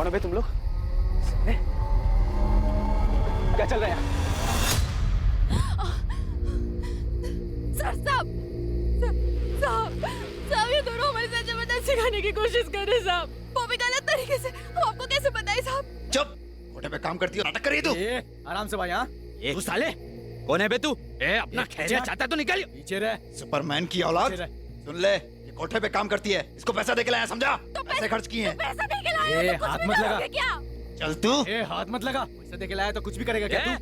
कौन है बे तुम लोग? क्या चल रहा है? सर साहब, साहब ये दोनों हमारे साथ जबरदस्ती खाने की कोशिश कर रहे साहब, वो भी गलत तरीके से। हम आपको कैसे बताएं साहब? चुप, कोठे पे काम करती हो, नाटक कर रही तू। आराम से भाई। हाँ तू साले कौन है बे तू? अपना खैरियत चाहता तो निकल। पीछे रह। सुपरमैन की औलाद, सुन ले, ये कोठे पे काम करती है, इसको पैसा दे के लाया, समझा? तो पैसे खर्च किए हैं। पैसा दे के लाया तो हाथ कुछ मत भी लगा। करोगे क्या? चल तू। हाथ मत लगा। पैसा दे के लाया तो कुछ भी करेगा क्या तू?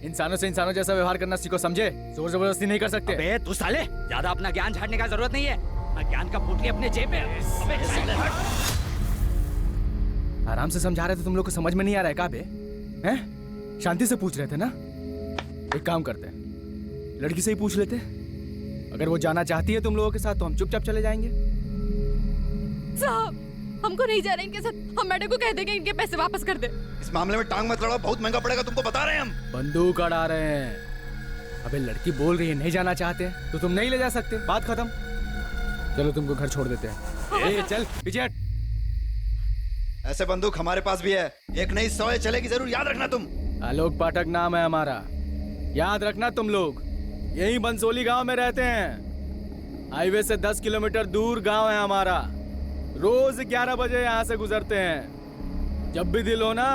इंसानों से इंसानों जैसा व्यवहार करना सीखो, समझे? जोर जबरदस्ती नहीं कर सकते। अबे तू साले ज्यादा अपना ज्ञान झाड़ने का जरूरत नहीं है। अपना ज्ञान का पोटली अपने जेब में। अबे साले आराम से समझा रहे थे, तुम लोग को समझ में नहीं आ रहा है क्या बे? हैं? शांति से पूछ रहे थे ना? एक काम करते हैं, लड़की से ही पूछ लेते। अगर वो जाना चाहती है तुम लोगों के साथ तो हम चुपचाप चले जाएंगे। साहब हमको नहीं जाना इनके साथ, हम मैडम को कह देंगे इनके पैसे वापस कर दे। इस मामले में टांग मत लड़ाओ, बहुत महंगा पड़ेगा तुमको, बता रहे हैं हम। बंदूक अड़ा रहे हैं। अबे लड़की बोल रही है नहीं जाना चाहते तो तुम नहीं ले जा सकते, बात खत्म। चलो तुमको घर छोड़ देते हैं। चल पीछे हट। ऐसे बंदूक हमारे पास भी है, एक नहीं 100 चलेगी जरूर, याद रखना तुम। आलोक पाठक नाम है हमारा, याद रखना तुम लोग। यही बंसोली गांव में रहते हैं। हाईवे से 10 किलोमीटर दूर गांव है हमारा। रोज 11 बजे यहाँ से गुजरते हैं। जब भी दिल हो ना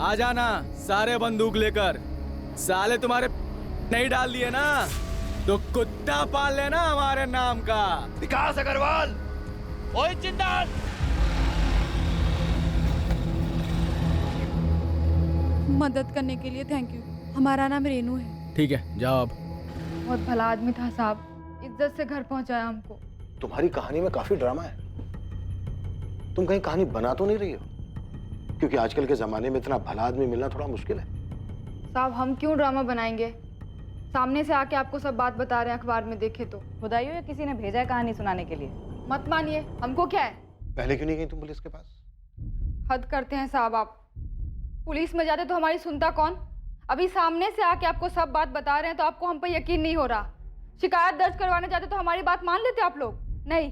आ जाना, सारे बंदूक लेकर। साले तुम्हारे नहीं डाल दिए ना तो कुत्ता पाल लेना हमारे नाम का। विकास अग्रवाल। ओए जिंदाल। मदद करने के लिए थैंक यू। हमारा नाम रेनू है। ठीक है जाओ अब। बहुत भला आदमी था साहब, इज्जत से घर पहुंचाया हमको। तुम्हारी कहानी में काफी ड्रामा है। तुम कहीं कहानी बना तो नहीं रही हो? क्योंकि आजकल के जमाने में इतना भला आदमी मिलना थोड़ा मुश्किल है। साहब हम क्यों ड्रामा बनाएंगे? सामने से आके आपको सब बात बता रहे हैं, अखबार में देखे तो। खुदाइयो या किसी ने भेजा है कहानी सुनाने के लिए? मत मानिए, हमको क्या है। पहले क्यों नहीं गई तुम पुलिस के पास? हद करते हैं साहब आप। पुलिस में जाते तो हमारी सुनता कौन? अभी सामने से आके आपको सब बात बता रहे हैं तो आपको हम पर यकीन नहीं हो रहा। शिकायत दर्ज करवाने जाते तो हमारी बात मान लेते आप लोग? नहीं,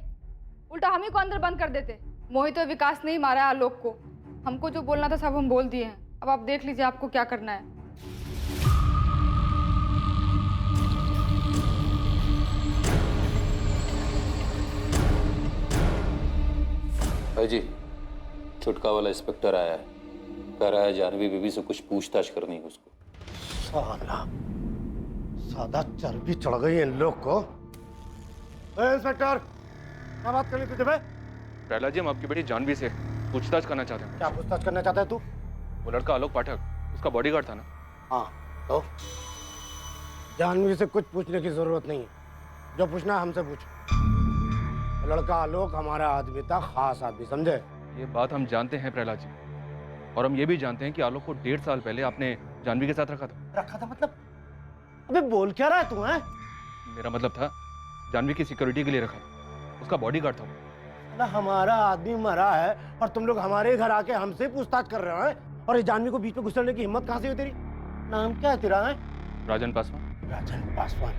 उल्टा हम ही को अंदर बंद कर देते। मोहित और विकास नहीं मारा है आलोक को। हमको जो बोलना था सब हम बोल दिए हैं। अब आप देख लीजिए आपको क्या करना है। भाई जी, छुटका वाला इंस्पेक्टर आया है, कह रहा है जानवी बीबी से कुछ पूछताछ करनी है उसको। साला सादा चर्बी चढ़ गई इन लोग को। इंस्पेक्टर, क्या बात करनी तुझे बे? प्रहलाद जी, हम आपकी बेटी जानवी से पूछताछ करना चाहते हैं। क्या पूछताछ करना चाहता है तू? वो लड़का आलोक पाठक, उसका बॉडीगार्ड था ना? हाँ, तो जानवी से कुछ पूछने की जरूरत नहीं है। जो पूछना है हमसे पूछ। लड़का आलोक हमारा आदमी था, खास आदमी, समझे? ये बात हम जानते हैं प्रहलाद जी, और हम ये भी जानते हैं कि आलोक को 1.5 साल पहले आपने जानवी के साथ रखा था। रखा था मतलब? अबे बोल क्या रहा है तू? हैं? मेरा मतलब था जानवी की सिक्योरिटी के लिए रखा था, उसका बॉडीगार्ड था वो। ना हमारा आदमी मरा है और तुम लोग हमारे घर आके हमसे पूछताछ कर रहे हैं। और इस जानवी को बीच में घुसरने की हिम्मत कहाँ से हुई तेरी? नाम क्या है तेरा? है राजन पासवान। राजन पासवान।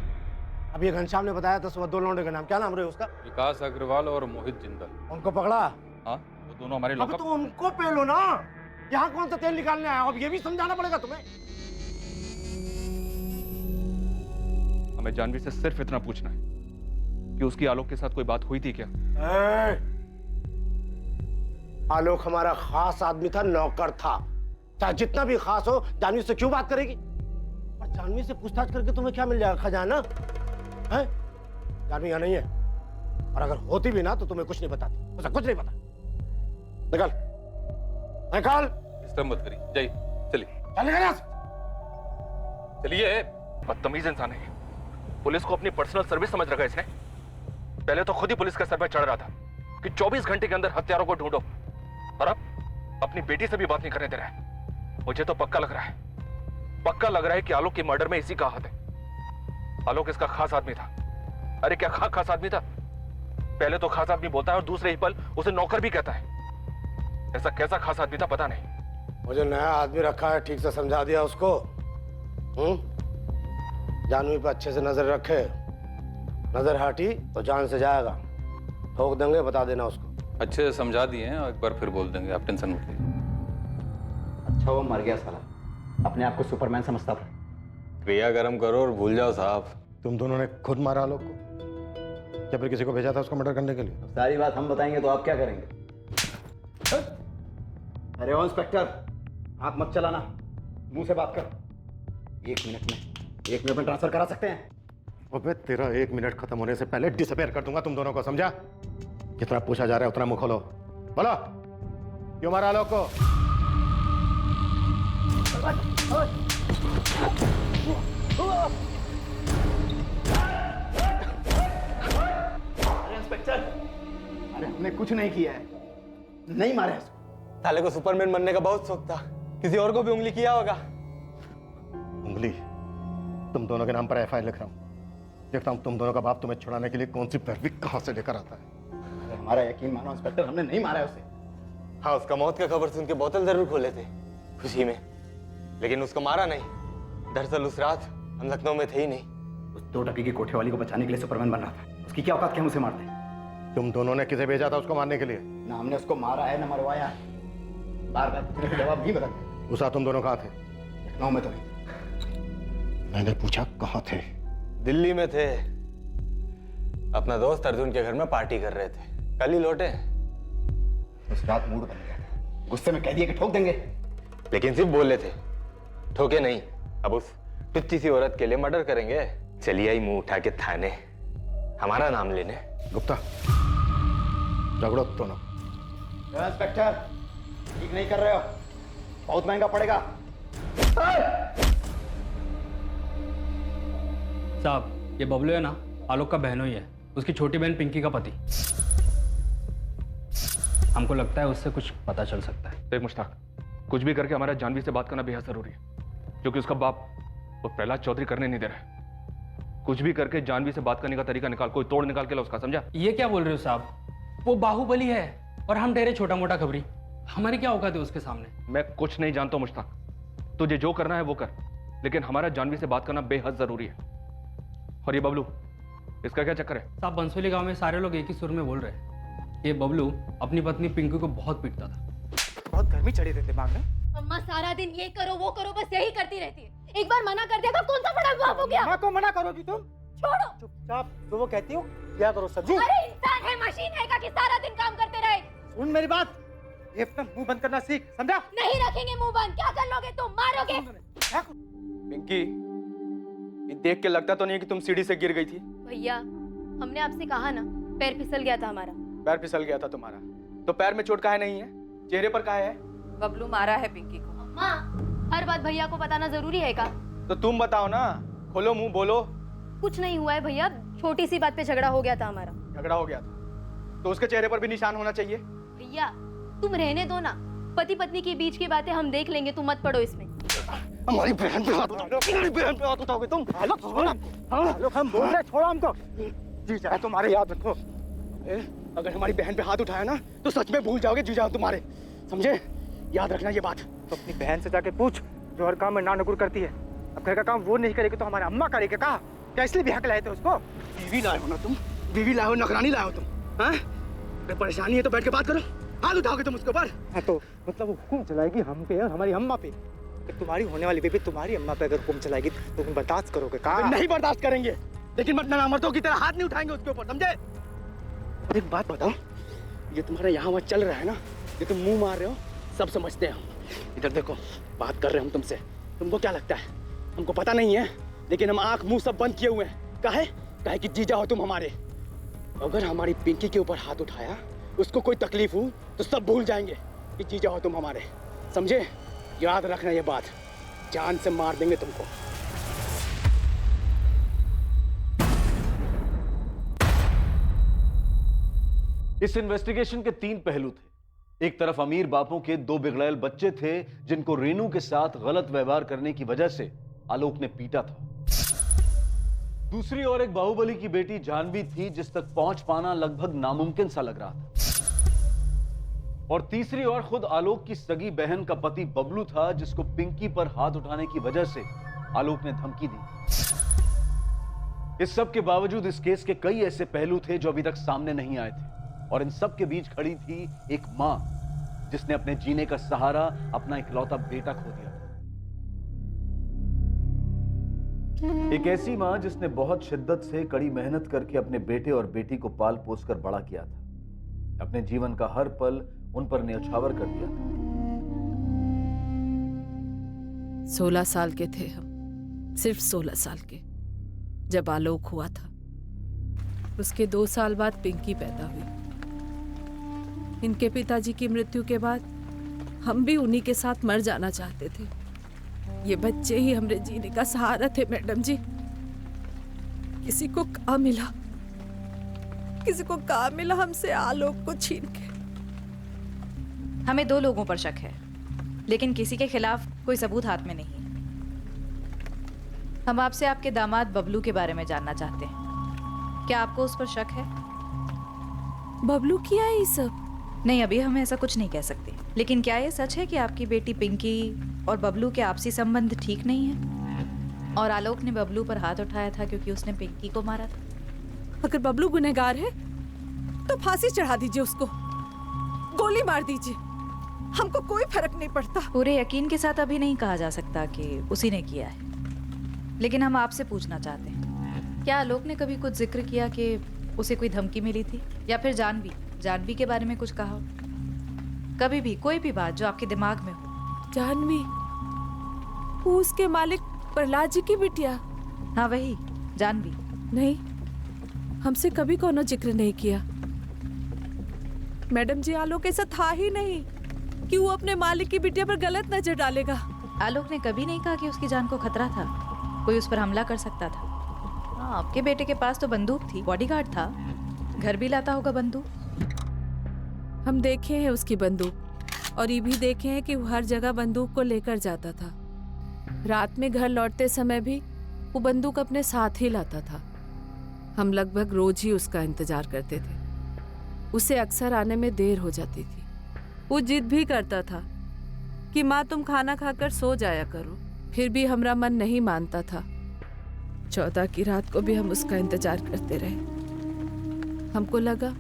अब ये घनश्याम ने बताया था सुबह 2 लौंडे का नाम, क्या नाम रहे उसका? विकास अग्रवाल और मोहित जिंदल। उनको पकड़ा? हाँ, वो दोनों हमारे अब लॉकअप। तो उनको पेलो ना। यहाँ कौन सा तेल निकालने आया? अब ये भी समझाना पड़ेगा तुम्हें। हमें जानवी से सिर्फ इतना पूछना है कि उसकी आलोक के साथ कोई बात हुई थी क्या? आलोक हमारा खास आदमी था, नौकर था। चाहे जितना भी खास हो, जानवी से क्यों बात करेगी? और जानवी से पूछताछ करके तुम्हें क्या मिल जाएगा? खजाना है? जानवी यहाँ नहीं है, और अगर होती भी ना तो तुम्हें कुछ नहीं बताती। उसे कुछ नहीं पता। निकल निकल। डिस्टर्ब मत करिए, जाइए, चलिए। चल निकल यहाँ से। चलिए। बदतमीज इंसान है, पुलिस को अपनी पर्सनल सर्विस समझ रखा है इसने। पहले तो खुद ही पुलिस के सर पर चढ़ रहा था कि 24 घंटे के अंदर हत्यारों को ढूंढो, और अब अपनी बेटी से भी बात नहीं करने दे रहा है। मुझे तो पक्का लग रहा है कि आलोक के मर्डर में इसी का हाथ है। आलोक इसका खास आदमी था। अरे क्या खास आदमी था? पहले तो खास आदमी बोलता है और दूसरे ही पल उसे नौकर भी कहता है। ऐसा कैसा खास आदमी था पता नहीं। मुझे नया आदमी रखा है, ठीक से समझा दिया उसको। जानवी पे अच्छे से नजर रखे, नजर हटी तो जान से जाएगा। ठोक देंगे, बता देना उसको। अच्छे से समझा दिए हैं और एक बार फिर बोल देंगे, आप टेंशन मत लीजिए। अच्छा वो मर गया साला, अपने आप को सुपरमैन समझता था। क्रिया गर्म करो और भूल जाओ साहब। तुम दोनों ने खुद मारा आलोक को या फिर किसी को भेजा था उसको मर्डर करने के लिए? सारी बात हम बताएंगे तो आप क्या करेंगे? अरे ओ इंस्पेक्टर, हाथ मत चलाना, मुंह से बात कर। 1 मिनट में ट्रांसफर करा सकते हैं। अबे तेरा 1 मिनट खत्म होने से पहले डिसअपेयर कर दूंगा तुम दोनों को, समझा? जितना पूछा जा रहा है उतना मुंह खोलो। बोलो, क्यों मारा आलोक को? अरे इंस्पेक्टर, अरे हमने कुछ नहीं किया है, नहीं मारा है उसको। साले को सुपरमैन बनने का बहुत शौक था, किसी और को भी उंगली किया होगा। उंगली? तुम दोनों के नाम पर एफआईआर लिख रहा हूं, देखता हूं तुम दोनों का बाप तुम्हें छुड़ाने के लिए कौन सी पैरवी कहां से लेकर आता है। हमारा यकीन मानो इंस्पेक्टर, हमने नहीं मारा है उसे। हाँ, उसका मौत का खबर सुन के बोतल जरूर खोले थे खुशी में, लेकिन उसको मारा नहीं। दरअसल उस रात हम लखनऊ में थे ही नहीं। उस 2 टकी की कोठे वाली को बचाने के लिए सुपरमैन बन रहा था। उसकी क्या औकात कि हम उसे मारते? तुम दोनों ने किसे भेजा था उसको मारने के लिए? ना हमने उसको मारा है ना मरवाया। बार बार पूछने के जवाब नहीं बदलते। उस रात तुम दोनों कहाँ थे? लखनऊ में तो नहीं। मैंने पूछा कहाँ थे? दिल्ली में थे, अपना दोस्त अर्जुन के घर में पार्टी कर रहे थे, कल ही लौटे। उस रात मूड बन गया था, गुस्से में कह दिया कि ठोक देंगे, लेकिन सिर्फ बोले थे, ठोके नहीं। अब उस टुच्ची सी औरत के लिए मर्डर करेंगे? चलिए आई मुंह उठा के थाने, हमारा नाम लेने। गुप्ता, झगड़ो दोनों। इंस्पेक्टर, ठीक नहीं कर रहे हो, बहुत महंगा पड़ेगा। साहब, ये बबलू है ना, आलोक का बहनोई है, उसकी छोटी बहन पिंकी का पति। हमको लगता है उससे कुछ पता चल सकता है। देख मुश्ताक, कुछ भी करके हमारा जानवी से बात करना बेहद जरूरी है, क्योंकि उसका बाप वो प्रहलाद चौधरी करने नहीं दे रहा है। कुछ भी करके जानवी से बात करने का तरीका निकाल, कोई तोड़ निकाल के ला उसका, समझा? ये क्या बोल रहे हो साहब? वो बाहुबली है और हम ठहरे छोटा मोटा खबरी। हमारी क्या औकात है उसके सामने? मैं कुछ नहीं जानता मुश्ताक, तुझे जो करना है वो कर, लेकिन हमारा जानवी से बात करना बेहद जरूरी है। और ये बबलू, इसका क्या चक्कर है? साहब, बंसोली गांव में सारे लोग एक ही सुर में बोल रहे हैं, ये बबलू अपनी पत्नी पिंकी को बहुत पीटता था। बहुत गर्मी चढ़ी रहती दिमाग में। अम्मा सारा दिन ये करो वो करो, बस यही करती रहती है। एक बार मना कर दिया था, कौन सा बड़ा बाप हो गया? माँ को मना करोगी तुम? छोड़ो। चुपचाप जो वो कहती हो क्या करो सब्जी। अरे इंसान है, मशीन है का कि सारा दिन काम करते रहे? सुन मेरी बात, ये अपना मुंह बंद करना सीख, समझा? नहीं रखेंगे मुंह बंद। क्या कर लोगे तुम? मारोगे? पिंकी, ये देख के लगता तो नहीं कि तुम सीढ़ी से गिर गई थी। भैया, हमने आपसे कहा ना, पैर फिसल गया था हमारा। पैर फिसल गया था तुम्हारा, तो पैर में चोट काहे नहीं है, चेहरे पर काहे है? बबलू मारा है पिंकी को। माँ, हर बात भैया को बताना जरूरी है का? तो तुम बताओ ना, खोलो मुंह, बोलो। कुछ नहीं हुआ है भैया, छोटी सी बात पे झगड़ा हो गया था हमारा। झगड़ा हो गया था तो उसके चेहरे पर भी निशान होना चाहिए। भैया तुम रहने दो ना, पति पत्नी के बीच की बातें हम देख लेंगे, तुम मत पड़ो इसमें। हमारी बहन पे हाथ उठाओगे, हमारी बहन पे हाथ उठाओगे तुम? लोग हम बोल रहे, छोड़ो हमको। जी चाहे तुम्हारे याद रखो, अगर हमारी बहन पे हाथ उठाया ना तो सच में भूल जाओगे जीजा तुम्हारे, समझे? याद रखना ये बात। तो अपनी बहन से जाके पूछ, जो हर काम में ना नकुर करती है। अब घर का काम वो नहीं करेगी तो हमारे अम्मा करेगी। कहा क्या इसलिए भी हक लाए थे उसको? बीवी लाए हो ना तुम, बीवी लाए हो, नौकरानी लाए हो तुम, हाँ? अगर परेशानी है तो बैठ के बात करो, हाथ उठाओगे तुम उसके ऊपर? हाँ, तो मतलब वो हुक्म चलाएगी हम पे और हमारी अम्मा पे। तुम्हारी होने वाली बेबी तुम्हारी अम्मा पे अगर हुक्म चलाएगी तो तुम बर्दाश्त करोगे? कहा नहीं बर्दाश्त करेंगे, लेकिन मत नामर्दों की तरह हाथ नहीं उठाएंगे उसके ऊपर, समझे? एक बात बताओ, ये तुम्हारा यहाँ वहाँ चल रहा है ना, ये तुम मुंह मार रहे हो, सब समझते हैं हम। इधर देखो, बात कर रहे हैं हम तुमसे, तुमको क्या लगता है हमको पता नहीं है? लेकिन हम आंख मुंह सब बंद किए हुए हैं। काहे कि जीजा हो तुम हमारे। अगर हमारी पिंकी के ऊपर हाथ उठाया, उसको कोई तकलीफ हो तो सब भूल जाएंगे कि जीजा हो तुम हमारे, समझे? याद रखना ये बात, जान से मार देंगे तुमको। इस इन्वेस्टिगेशन के 3 पहलू थे। एक तरफ अमीर बापों के 2 बिगड़ैल बच्चे थे जिनको रेनू के साथ गलत व्यवहार करने की वजह से आलोक ने पीटा था। दूसरी ओर एक बाहुबली की बेटी जानवी थी जिस तक पहुंच पाना लगभग नामुमकिन सा लग रहा था। और तीसरी ओर खुद आलोक की सगी बहन का पति बबलू था जिसको पिंकी पर हाथ उठाने की वजह से आलोक ने धमकी दी। इस सब के बावजूद इस केस के कई ऐसे पहलू थे जो अभी तक सामने नहीं आए थे। और इन सब के बीच खड़ी थी एक मां जिसने अपने जीने का सहारा अपना इकलौता बेटा खो दिया था। एक ऐसी मां जिसने बहुत शिद्दत से कड़ी मेहनत करके अपने बेटे और बेटी को पाल पोस कर बड़ा किया था, अपने जीवन का हर पल उन पर न्यौछावर कर दिया था। 16 साल के थे हम, सिर्फ 16 साल के, जब आलोक हुआ था। उसके 2 साल बाद पिंकी पैदा हुई। इनके पिताजी की मृत्यु के बाद हम भी उन्हीं के साथ मर जाना चाहते थे। ये बच्चे ही हमारे जीने का सहारा थे मैडम जी। किसी को कहाँ मिला हमसे आलोक को छीन के। हमें 2 लोगों पर शक है, लेकिन किसी के खिलाफ कोई सबूत हाथ में नहीं है। हम आपसे आपके दामाद बबलू के बारे में जानना चाहते हैं। क्या आपको उस पर शक है? बबलू किया है ये सब? नहीं, अभी हम ऐसा कुछ नहीं कह सकते, लेकिन क्या ये सच है कि आपकी बेटी पिंकी और बबलू के आपसी संबंध ठीक नहीं है और आलोक ने बबलू पर हाथ उठाया था क्योंकि उसने पिंकी को मारा था? अगर बबलू गुनहगार है तो फांसी चढ़ा दीजिए, उसको गोली मार दीजिए, हमको कोई फर्क नहीं पड़ता। पूरे यकीन के साथ अभी नहीं कहा जा सकता कि उसी ने किया है, लेकिन हम आपसे पूछना चाहते हैं, क्या आलोक ने कभी कुछ जिक्र किया कि उसे कोई धमकी मिली थी, या फिर जानवी के बारे में कुछ कहा हो? कभी भी कोई भी बात जो आपके दिमाग में हो। जानवी, वो उसके मालिक प्रहलाद जी की बिटिया? हाँ वही जानवी। नहीं, हमसे कभी कोनो जिक्र नहीं किया मैडम जी। आलोक ऐसा था ही नहीं कि वो अपने मालिक की बिटिया पर गलत नजर डालेगा। आलोक ने कभी नहीं कहा कि उसकी जान को खतरा था, कोई उस पर हमला कर सकता था। हाँ, आपके बेटे के पास तो बंदूक थी, बॉडीगार्ड था, घर भी लाता होगा बंदूक। हम देखे हैं उसकी बंदूक, और ये भी देखे हैं कि वो हर जगह बंदूक को लेकर जाता था। रात में घर लौटते समय भी वो बंदूक अपने साथ ही लाता था। हम लगभग रोज ही उसका इंतजार करते थे। उसे अक्सर आने में देर हो जाती थी। वो जिद भी करता था कि माँ तुम खाना खाकर सो जाया करो, फिर भी हमारा मन नहीं मानता था। 14 की रात को भी हम उसका इंतजार करते रहे। हमको लगा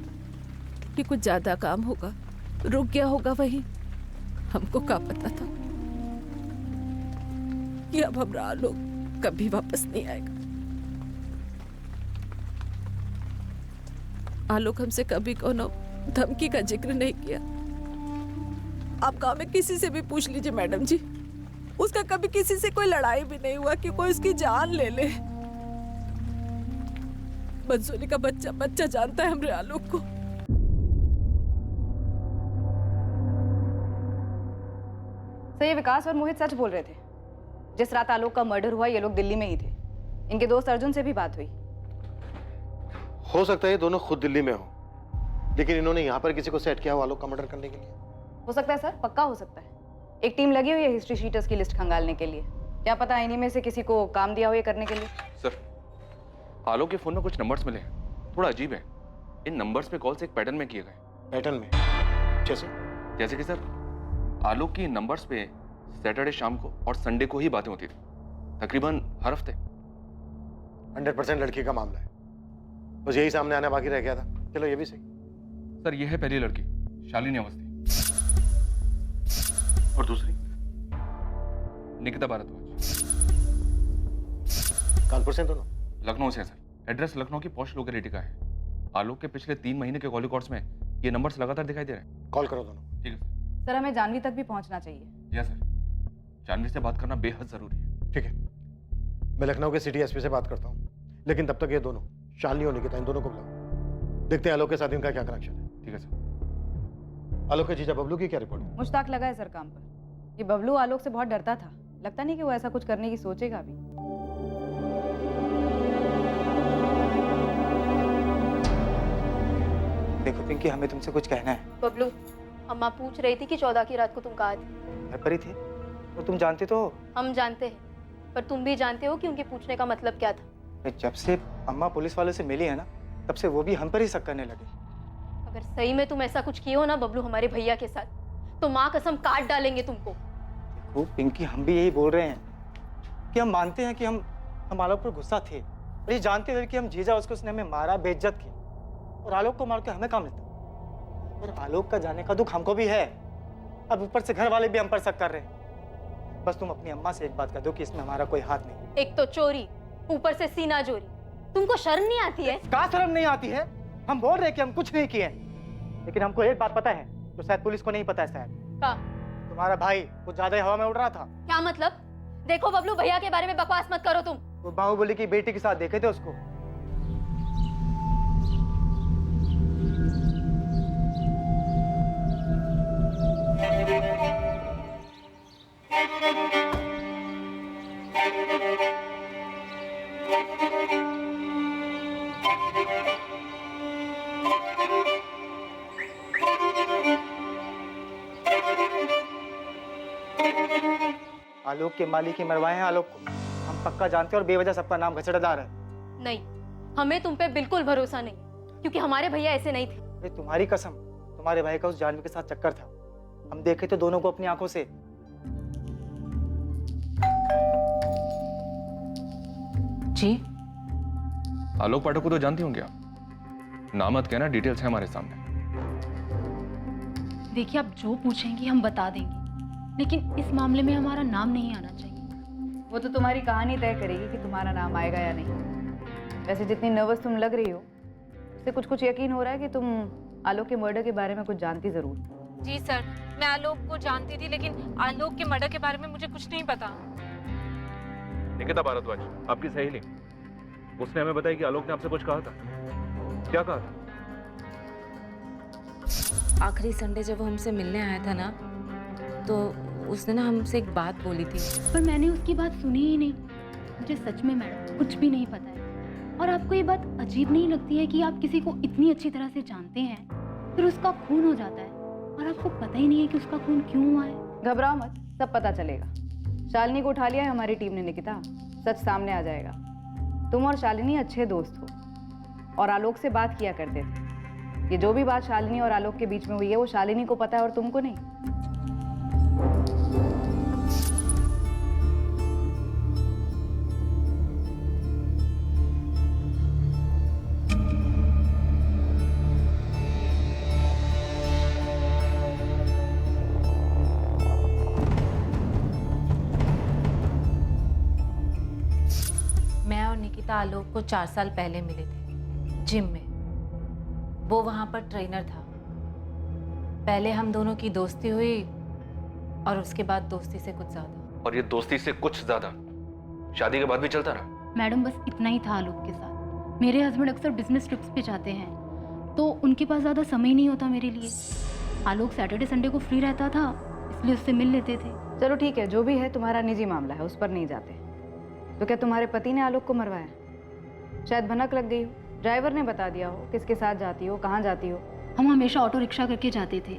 कि कुछ ज्यादा काम होगा, रुक गया होगा वहीं। हमको क्या पता था कि अब हमारा आलोक कभी वापस नहीं आएगा। आलोक हमसे कभी कोनो धमकी का जिक्र नहीं किया। आप गांव में किसी से भी पूछ लीजिए मैडम जी, उसका कभी किसी से कोई लड़ाई भी नहीं हुआ कि कोई उसकी जान ले ले। बंसोली का बच्चा जानता है हमरे आलोक को। तो ये विकास और मोहित सच बोल रहे थे। जिस रात आलोक का मर्डर हुआ ये लोग दिल्ली में ही थे। इनके दोस्त अर्जुन से भी बात हुई। हो सकता है ये दोनों खुद दिल्ली में हो, लेकिन इन्होंने यहाँ पर किसी को सेट किया हो आलोक का मर्डर करने के लिए। हो सकता है सर, पक्का हो सकता है। एक टीम लगी हुई है हिस्ट्री शीटर्स की लिस्ट खंगालने के लिए। क्या पता इन्हीं में से किसी को काम दिया हो ये करने के लिए। सर, आलोक के फोन में कुछ नंबर्स मिले हैं, थोड़ा अजीब है। इन नंबर्स पे कॉल्स एक पैटर्न में किए गए। पैटर्न में? जैसे कि सर, आलोक की नंबर्स पे सैटरडे शाम को और संडे को ही बातें होती थी, तकरीबन हर हफ्ते। 100% लड़की का मामला है, बस यही सामने आना बाकी रह गया था। चलो ये भी सही। सर, ये है पहली लड़की शालिनी अवस्थी, और दूसरी निकिता भारद्वाज। कानपुर से दोनों? लखनऊ से सर। एड्रेस लखनऊ की पॉश लोकेलिटी का है। आलोक के पिछले 3 महीने के कॉल रिकॉर्ड्स में ये नंबर्स लगातार दिखाई दे रहे हैं। कॉल करो दोनों। ठीक है सर, हमें जानवी तक भी पहुंचना चाहिए। यस सर, जानवी से बात करना बेहद जरूरी है। ठीक है, मैं लखनऊ के सिटी एसपी से बात करता हूँ, लेकिन तब तक ये दोनों शालिनी और निकिता इन दोनों को बुलाओ, देखते हैं आलोक के साथ इनका क्या कनेक्शन है। ठीक है सर। आलोक के जीजा बबलू की क्या रिपोर्ट है? मुश्ताक लगा है सर काम पर। ये बबलू आलोक से बहुत डरता था, लगता नहीं कि वो ऐसा कुछ करने की सोचेगा भी। देखो पिंकी, हमें तुमसे कुछ कहना है। बबलू, अम्मा पूछ रही थी कि 14 की रात को तुम कहाँ थे। घर पर ही थे, और तुम जानते तो हो। हम जानते हैं, पर तुम भी जानते हो कि उनके पूछने का मतलब क्या था। जब से अम्मा पुलिस वालों से मिली है ना, तब से वो भी हम पर ही शक करने लगे। अगर सही में तुम ऐसा कुछ किए हो ना बबलू हमारे भैया के साथ, तो माँ कसम काट डालेंगे तुमको। देखो पिंकी, हम भी यही बोल रहे हैं कि हम मानते हैं कि हम आलोक पर गुस्सा थे, और ये जानते हुए कि हम जीजा उसने हमें मारा, बेइज्जत किया, और आलोक को मार के हमें काम मिलता। और आलोक का जाने का दुख हमको भी है। अब ऊपर से घर वाले भी हम पर शक कर रहे हैं। बस तुम अपनी अम्मा से एक बात कह दो कि इसमें हमारा कोई हाथ नहीं। एक तो चोरी, ऊपर से सीना जोरी। तुमको शर्म नहीं आती है? का शर्म नहीं आती है? हम बोल रहे हैं कि हम कुछ नहीं किए, लेकिन हमको एक बात पता है जो शायद पुलिस को नहीं पता है। शायद का? तुम्हारा भाई कुछ ज्यादा ही हवा में उड़ रहा था। क्या मतलब? देखो बबलू, भैया के बारे में बकवास मत करो तुम। वो बाहुबली की बेटी के साथ देखे थे उसको। आलोक के मालिक ही मरवाए हैं आलोक को। हम पक्का जानते हैं और बेवजह सबका नाम घचड़दार है। नहीं, हमें तुम पे बिल्कुल भरोसा नहीं, क्योंकि हमारे भैया ऐसे नहीं थे। अरे तुम्हारी कसम, तुम्हारे भाई का उस जानवी के साथ चक्कर था। हम देखे तो दोनों को अपनी आंखों से। जी? आलोक पाठक को तो जानती होंगे आप, नाम मत कहना, डिटेल्स है हमारे सामने। देखिए, आप जो पूछेंगी हम बता देंगे, लेकिन इस मामले में हमारा नाम नहीं आना चाहिए। वो तो तुम्हारी कहानी तय करेगी कि तुम्हारा नाम आएगा या नहीं। वैसे जितनी नर्वस तुम लग रही हो, उससे कुछ कुछ यकीन हो रहा है कि तुम आलोक के मर्डर के बारे में कुछ जानती जरूर। जी सर, मैं आलोक को जानती थी, लेकिन आलोक के मर्डर के बारे में मुझे कुछ नहीं पता। निकिता भारद्वाज, आपकी सहेली, उसने हमें बताया कि आलोक ने आपसे कुछ कहा था। क्या कहा था? आखिरी संडे जब वो हमसे मिलने आया था ना, तो उसने ना हमसे एक बात बोली थी। पर मैंने उसकी बात सुनी ही नहीं। मुझे सच में मैडम कुछ भी नहीं पता है। और आपको ये बात अजीब नहीं लगती है कि आप किसी को इतनी अच्छी तरह से जानते हैं, फिर उसका खून हो जाता है और आपको पता ही नहीं है कि उसका खून क्यों हुआ है? घबराओ मत, सब पता चलेगा। शालिनी को उठा लिया है हमारी टीम ने निकिता, सच सामने आ जाएगा। तुम और शालिनी अच्छे दोस्त हो और आलोक से बात किया करते थे। ये जो भी बात शालिनी और आलोक के बीच में हुई है, वो शालिनी को पता है और तुमको नहीं। मैं और निकिता आलोक को 4 साल पहले मिले थे जिम में। वो वहां पर ट्रेनर था। पहले हम दोनों की दोस्ती हुई और उसके बाद दोस्ती से कुछ ज्यादा। और ये दोस्ती से कुछ ज्यादा शादी के बाद भी चलता रहा? मैडम बस इतना ही था आलोक के साथ। मेरे हस्बैंड अक्सर बिजनेस ट्रिप्स पे जाते हैं, तो उनके पास ज़्यादा समय नहीं होता मेरे लिए। आलोक सैटरडे संडे को फ्री रहता था, इसलिए उससे मिल लेते थे। चलो ठीक है, जो भी है तुम्हारा निजी मामला है, उस पर नहीं जाते। तो क्या तुम्हारे पति ने आलोक को मरवाया? शायद भनक लग गई हो, ड्राइवर ने बता दिया हो किसके साथ जाती हो, कहाँ जाती हो। हम हमेशा ऑटो रिक्शा करके जाते थे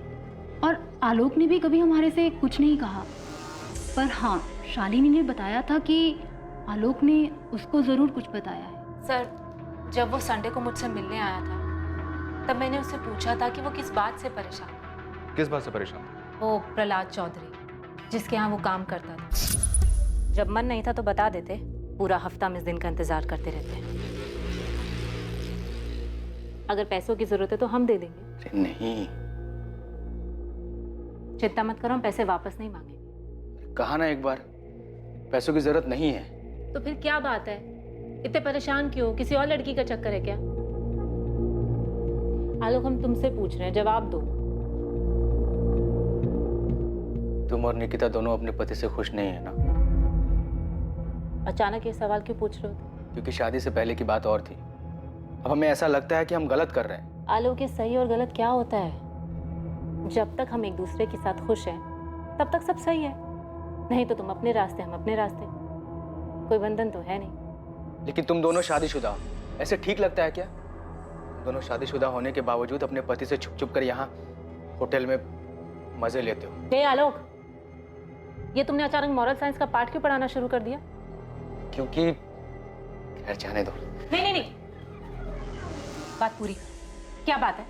और आलोक ने भी कभी हमारे से कुछ नहीं कहा। पर हाँ, शालिनी ने बताया था कि आलोक ने उसको ज़रूर कुछ बताया है। सर, जब वो संडे को मुझसे मिलने आया था, तब मैंने उससे पूछा था कि वो किस बात से परेशान है। किस बात से परेशान? वो प्रहलाद चौधरी, जिसके यहाँ वो काम करता था। जब मन नहीं था तो बता देते, पूरा हफ्ता हम इस दिन का इंतजार करते रहते हैं। अगर पैसों की जरूरत है तो हम दे देंगे। नहीं, चिंता मत करो, हम पैसे वापस नहीं मांगेंगे। कहा ना एक बार, पैसों की जरूरत नहीं है। तो फिर क्या बात है? इतने परेशान क्यों? किसी और लड़की का चक्कर है क्या? आलोक, हम तुमसे पूछ रहे हैं, जवाब दो। तुम और निकिता दोनों अपने पति से खुश नहीं है ना? अचानक ये सवाल क्यों पूछ रहे हो? क्योंकि शादी से पहले की बात और थी। अब हमें ऐसा लगता है कि हम गलत कर रहे हैं। आलोक, ये सही और गलत क्या होता है? जब तक हम एक दूसरे के साथ खुश हैं, तब तक सब सही है। नहीं तो तुम अपने रास्ते, हम अपने रास्ते। कोई बंधन तो है नहीं। लेकिन तुम दोनों शादीशुदा हो, ऐसे ठीक लगता है क्या? तुम दोनों शादीशुदा होने के बावजूद अपने पति से छुप छुप कर यहाँ होटल में मजे लेते हो। हे आलोक, ये तुमने अचानक मॉरल साइंस का पाठ क्यों पढ़ाना शुरू कर दिया? क्योंकि खैर, जाने दो। नहीं, बात पूरी। क्या बात है?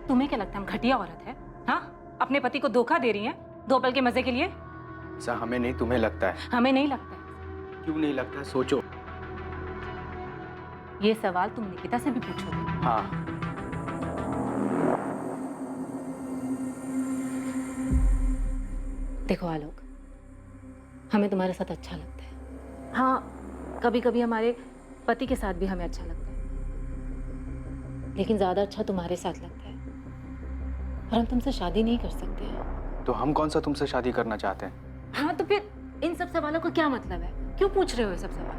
तुम्हें क्या लगता है हम घटिया औरत है? हाँ, अपने पति को धोखा दे रही हैं 2 पल के मजे के लिए? ऐसा हमें नहीं, तुम्हें लगता है। हमें नहीं लगता है। क्यों नहीं लगता है? सोचो। ये सवाल तुम निकिता से भी पूछोगे? हाँ। देखो आलोक, हमें तुम्हारे साथ अच्छा लगता है। हाँ, कभी कभी हमारे पति के साथ भी हमें अच्छा लगता है, लेकिन ज़्यादा अच्छा तुम्हारे साथ लगता है। और हम तुमसे शादी नहीं कर सकते हैं। तो हम कौन सा तुमसे शादी करना चाहते हैं? हाँ, तो फिर इन सब सवालों का क्या मतलब है? क्यों पूछ रहे हो ये सब सवाल?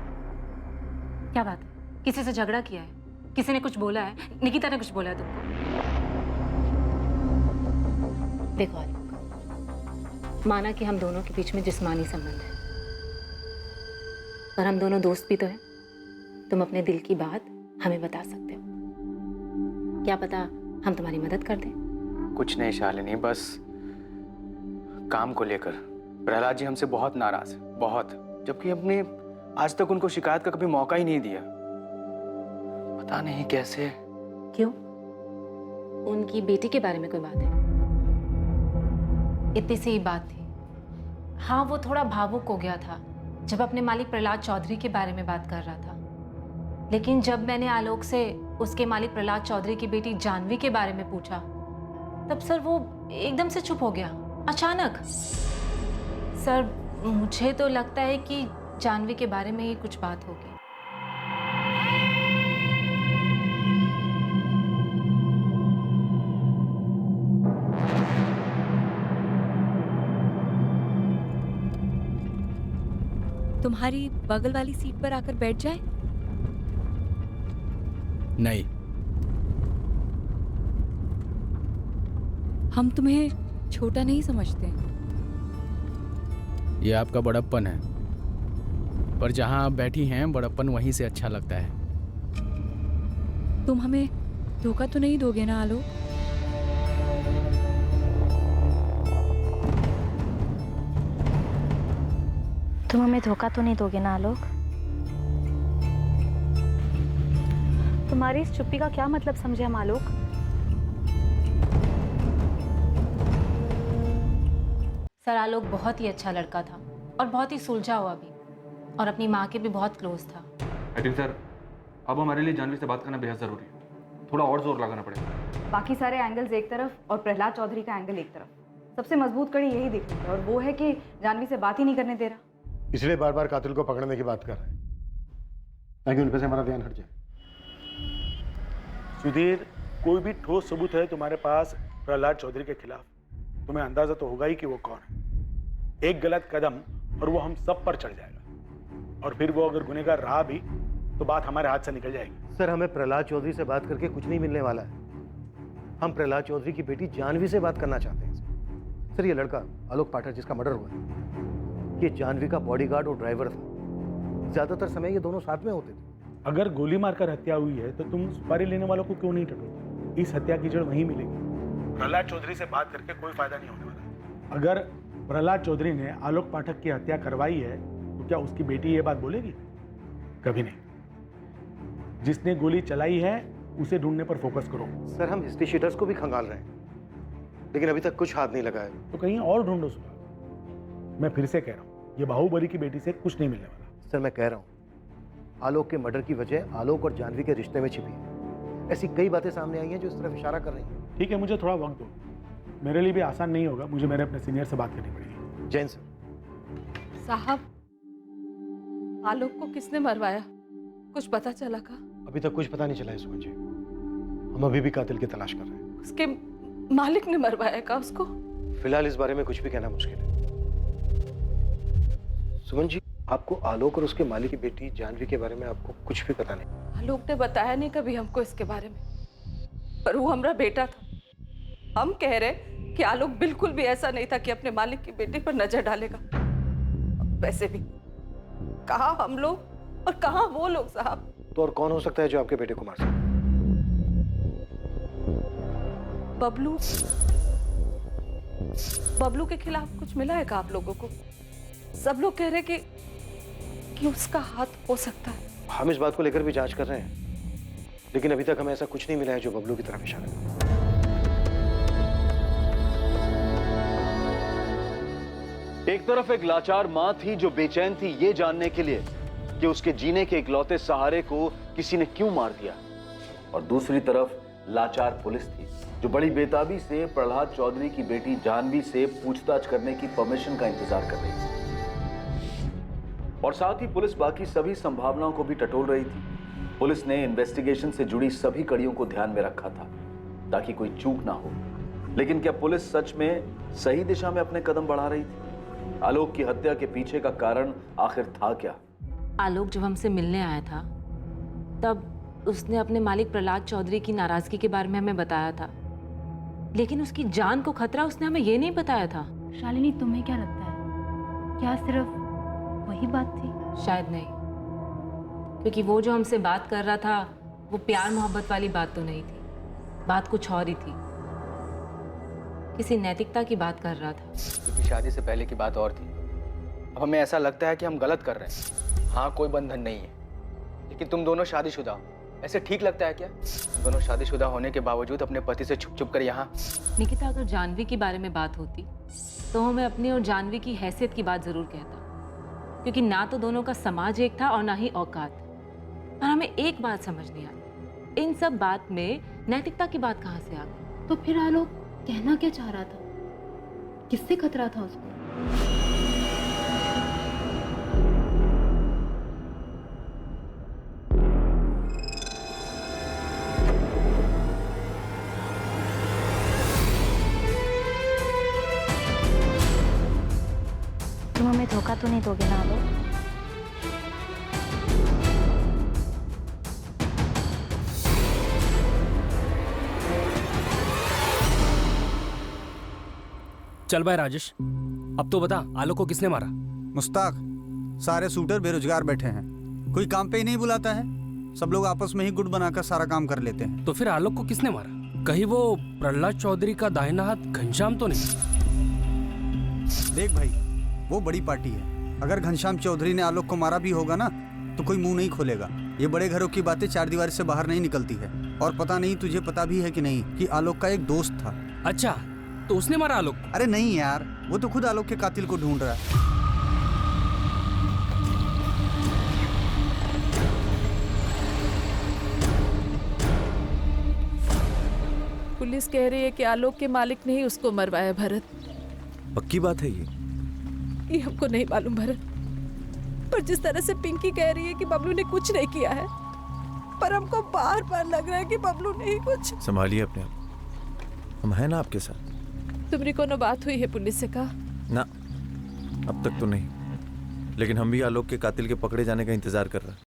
क्या बात है? किसी से झगड़ा किया है? किसी ने कुछ बोला है? निकिता ने कुछ बोला है तुमको? देखो आलोक, माना कि हम दोनों के बीच में जिस्मानी संबंध है, पर हम दोनों दोस्त भी तो हैं। तुम अपने दिल की बात हमें बता सकते हो। क्या पता हम तुम्हारी मदद कर दें। कुछ नहीं शालिनी, बस काम को लेकर प्रहलाद जी हमसे बहुत नाराज है, बहुत। जबकि हमने आज तक उनको शिकायत का कभी मौका ही नहीं दिया। पता नहीं कैसे। क्यों? उनकी बेटी के बारे में कोई बात है? इतनी सी ही बात थी। हाँ, वो थोड़ा भावुक हो गया था जब अपने मालिक प्रहलाद चौधरी के बारे में बात कर रहा था। लेकिन जब मैंने आलोक से उसके मालिक प्रहलाद चौधरी की बेटी जानवी के बारे में पूछा, तब सर वो एकदम से चुप हो गया, अचानक। सर, मुझे तो लगता है कि जानवी के बारे में ही कुछ बात होगी। तुम्हारी बगल वाली सीट पर आकर बैठ जाए? नहीं। हम तुम्हें छोटा नहीं समझते। ये आपका बड़प्पन है, पर जहां आप बैठी हैं बड़प्पन वहीं से अच्छा लगता है। तुम हमें धोखा तो नहीं दोगे ना आलोक? तुम हमें धोखा तो नहीं दोगे ना आलोक? तुम्हारी इस चुप्पी का क्या मतलब समझे हम आलोक? सर, आलोक बहुत ही अच्छा लड़का था और बहुत ही सुलझा हुआ भी, और अपनी माँ के भी बहुत क्लोज था। आई थिंक सर, अब हमारे लिए जानवी से बात करना बेहद जरूरी है। थोड़ा और जोर लगाना पड़ेगा। बाकी सारे एंगल्स एक तरफ और प्रहलाद चौधरी का एंगल एक तरफ। सबसे मजबूत कड़ी यही दिख रही है, और वो है कि जानवी से बात ही नहीं करने दे रहा। इसलिए बार बार कातिल को पकड़ने की बात कर रहे हैं, ताकि उन पे से हमारा ध्यान हट जाए। सुधीर, कोई भी ठोस सबूत है तुम्हारे पास प्रहलाद चौधरी के खिलाफ, तुम्हें अंदाजा तो होगा ही कि वो कौन है। एक गलत कदम और वो हम सब पर चढ़ जाएगा, और फिर वो अगर गुनहगार रहा भी तो बात हमारे हाथ से निकल जाएगी। सर, हमें प्रहलाद चौधरी से बात करके कुछ नहीं मिलने वाला है। हम प्रहलाद चौधरी की बेटी जानवी से बात करना चाहते हैं। सर, ये लड़का आलोक पाठक जिसका मर्डर हुआ है, ये जानवी का बॉडीगार्ड और ड्राइवर था। ज्यादातर समय ये दोनों साथ में होते थे। अगर गोली मारकर हत्या हुई है तो तुम सुपारी लेने वालों को क्यों नहीं टटोलते? इस हत्या की जड़ वहीं मिलेगी। प्रहलाद चौधरी से बात करके कोई फायदा नहीं होने वाला। अगर प्रहलाद चौधरी ने आलोक पाठक की हत्या करवाई है तो क्या उसकी बेटी ये बात बोलेगी? कभी नहीं। जिसने गोली चलाई है उसे ढूंढने पर फोकस करो। सर, हम हिस्ट्री शीटर्स को भी खंगाल रहे हैं, लेकिन अभी तक कुछ हाथ नहीं लगा है। तो कहीं और ढूंढो सुधार। मैं फिर से कह रहा हूँ, ये बाहुबली की बेटी से कुछ नहीं मिलने वाला। सर, मैं कह रहा हूँ, आलोक के मर्डर की वजह आलोक और जानवी के रिश्ते में छिपी है। ऐसी कई बातें सामने आई हैं जो इस तरफ इशारा कर रही हैं। ठीक है, मुझे थोड़ा वक्त दो। मेरे लिए भी आसान नहीं होगा, मुझे मेरे अपने सीनियर से बात करनी पड़ेगी। जैन सर। साहब, आलोक को किसने मरवाया? कुछ पता चला का? अभी तक कुछ पता नहीं चला है सुमन जी। हम अभी भी कातिल की तलाश कर रहे हैं। उसके मालिक ने मरवाया का उसको? फिलहाल इस बारे में कुछ भी कहना मुश्किल है। सुमन जी, आपको आलोक और उसके मालिक की बेटी जानवी के बारे में आपको कुछ भी पता नहीं? आलोक ने बताया नहीं कभी हमको इसके बारे में, पर वो हमारा बेटा था। हम कह रहे कि आलोक बिल्कुल भी ऐसा नहीं था कि अपने मालिक की बेटी पर नजर डालेगा। वैसे भी कहाँ हम लोग और कहाँ वो लोग साहब। तो और कौन हो सकता है जो आपके बेटे को मार सकता है? बबलू। बबलू के खिलाफ कुछ मिला है क्या आप लोगों को? सब लोग कह रहे कि उसका हाथ हो सकता है। हम इस बात को लेकर भी जांच कर रहे हैं, लेकिन अभी तक हमें ऐसा कुछ नहीं मिला है जो बबलू की तरफ इशारा करे। एक तरफ एक लाचार मां थी जो बेचैन थी ये जानने के लिए कि उसके जीने के इकलौते सहारे को किसी ने क्यों मार दिया, और दूसरी तरफ लाचार पुलिस थी जो बड़ी बेताबी से प्रहलाद चौधरी की बेटी जानवी से पूछताछ करने की परमिशन का इंतजार कर रही थी। और साथ ही पुलिस बाकी सभी संभावनाओं को भी टटोल रही थी। पुलिस ने इन्वेस्टिगेशन से जुड़ी सभी कड़ियों को ध्यान में रखा था ताकि कोई चूक ना हो। लेकिन क्या पुलिस सच में सही दिशा में अपने कदम बढ़ा रही थी? आलोक की हत्या के पीछे का कारण आखिर था क्या? आलोक जब हमसे मिलने आया था तब उसने अपने मालिक प्रहलाद चौधरी की नाराजगी के बारे में हमें बताया था, लेकिन उसकी जान को खतरा उसने हमें ये नहीं बताया था। शालिनी, तुम्हें क्या लगता है, क्या सिर्फ वही बात थी? शायद नहीं, क्योंकि वो जो हमसे बात कर रहा था वो प्यार मोहब्बत वाली बात तो नहीं थी, बात कुछ और ही थी। किसी नैतिकता की बात कर रहा था। क्योंकि शादी से पहले की बात और थी। अब हमें ऐसा लगता है कि हम गलत कर रहे हैं। हाँ, कोई बंधन नहीं है, लेकिन तुम दोनों शादीशुदा हो, ऐसे ठीक लगता है क्या? दोनों शादीशुदा होने के बावजूद अपने पति से छुप छुप कर यहाँ। निकिता, अगर जानवी के बारे में बात होती तो मैं अपनी और जानवी की हैसियत की बात जरूर कहता, क्योंकि ना तो दोनों का समाज एक था और ना ही औकात। पर हमें एक बात समझ नहीं आई, इन सब बात में नैतिकता की बात कहाँ से आ गई? तो फिर आलोक कहना क्या चाह रहा था? किससे खतरा था उसको? तुम हमें धोखा तो नहीं दोगे ना आलोक? चल भाई राजेश, अब तो बता, आलोक को किसने मारा? मुस्ताक, सारे शूटर बेरोजगार बैठे हैं, कोई काम पे ही नहीं बुलाता है, सब लोग आपस में ही गुट बनाकर सारा काम कर लेते हैं। तो फिर आलोक को किसने मारा? कहीं वो प्रहलाद चौधरी का दाहिना हाथ घनश्याम तो नहीं? देख भाई, वो बड़ी पार्टी है, अगर घनश्याम चौधरी ने आलोक को मारा भी होगा ना तो कोई मुंह नहीं खोलेगा। ये बड़े घरों की बातें चार दीवार से बाहर नहीं निकलती है। और पता नहीं तुझे पता भी है कि नहीं कि आलोक का एक दोस्त था। अच्छा, तो उसने मारा आलोक? अरे नहीं यार, वो तो खुद आलोक के कातिल को ढूंढ रहा है। पुलिस कह रही है कि आलोक के मालिक ने ही उसको मरवाया। भरत, पक्की बात है ये हमको नहीं मालूम भरत, पर जिस तरह से पिंकी कह रही है कि बबलू ने कुछ नहीं किया है, पर हमको बार बार लग रहा है कि बबलू ने ही कुछ। संभालिए अपने आप, हम हैं ना आपके साथ। तुम्हारी कोनो बात हुई है पुलिस से? कहा ना, अब तक तो नहीं, लेकिन हम भी आलोक के कातिल के पकड़े जाने का इंतजार कर रहे हैं।